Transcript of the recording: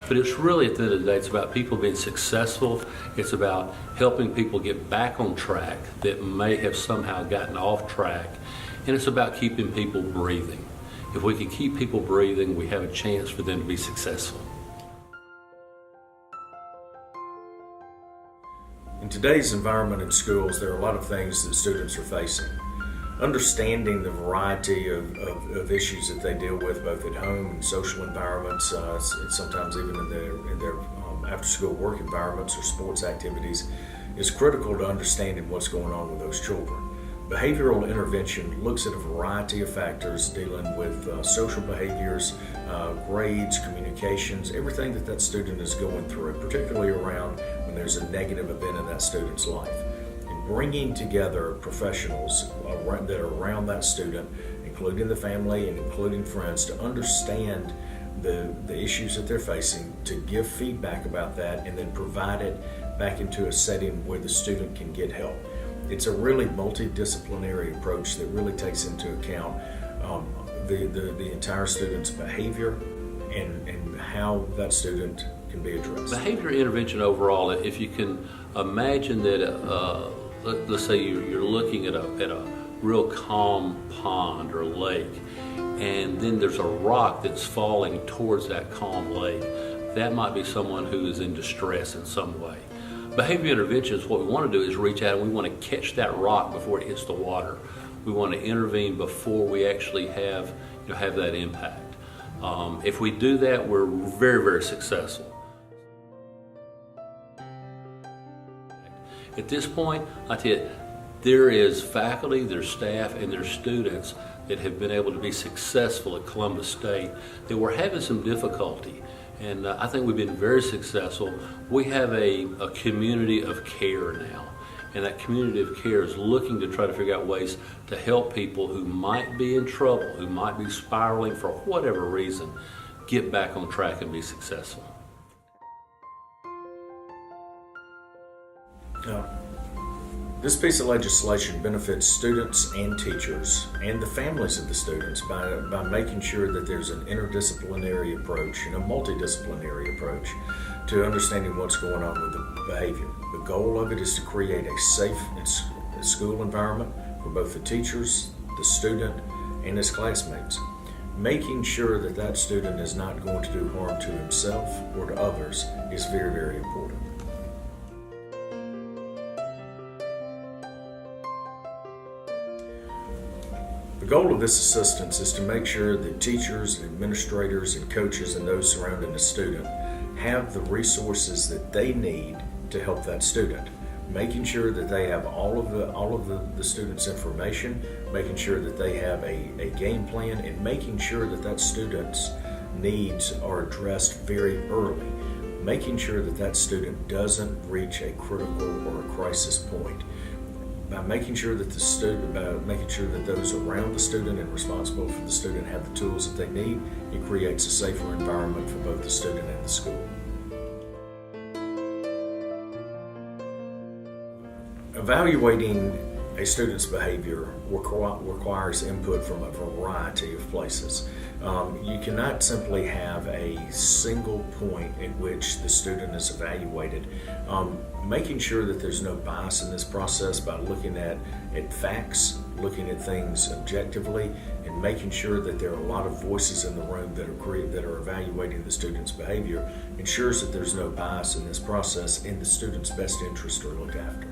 But it's really, at the end of the day, it's about people being successful. It's about helping people get back on track that may have somehow gotten off track. And it's about keeping people breathing. If we can keep people breathing, we have a chance for them to be successful. In today's environment in schools, there are a lot of things that students are facing. Understanding the variety of issues that they deal with, both at home and social environments, sometimes even in their after-school work environments or sports activities, is critical to understanding what's going on with those children. Behavioral intervention looks at a variety of factors dealing with social behaviors, grades, communications, everything that student is going through, particularly around when there's a negative event in that student's life. Bringing together professionals that are around that student, including the family and including friends, to understand the issues that they're facing, to give feedback about that, and then provide it back into a setting where the student can get help. It's a really multidisciplinary approach that really takes into account the entire student's behavior and how that student can be addressed. Behavior intervention overall, if you can imagine that let's say you're looking at a real calm pond or lake, and then there's a rock that's falling towards that calm lake. That might be someone who is in distress in some way. Behavior intervention is what we want to do is reach out and we want to catch that rock before it hits the water. We want to intervene before we actually have that impact. If we do that, we're very, very successful. At this point, I tell you, there is faculty, there's staff, and there's students that have been able to be successful at Columbus State that were having some difficulty. And I think we've been very successful. We have a community of care now. And that community of care is looking to try to figure out ways to help people who might be in trouble, who might be spiraling for whatever reason, get back on track and be successful. This piece of legislation benefits students and teachers and the families of the students by making sure that there's an interdisciplinary approach and a multidisciplinary approach to understanding what's going on with the behavior. The goal of it is to create a safe school environment for both the teachers, the student, and his classmates. Making sure that that student is not going to do harm to himself or to others is very, very important. The goal of this assistance is to make sure that teachers and administrators and coaches and those surrounding the student have the resources that they need to help that student. Making sure that they have all of the student's information, making sure that they have a game plan, and making sure that that student's needs are addressed very early. Making sure that that student doesn't reach a critical or a crisis point. By making sure that those around the student and responsible for the student have the tools that they need, it creates a safer environment for both the student and the school. Evaluating a student's behavior requires input from a variety of places. You cannot simply have a single point at which the student is evaluated. Making sure that there's no bias in this process by looking at facts, looking at things objectively, and making sure that there are a lot of voices in the room that are evaluating the student's behavior ensures that there's no bias in this process and the student's best interests are looked after.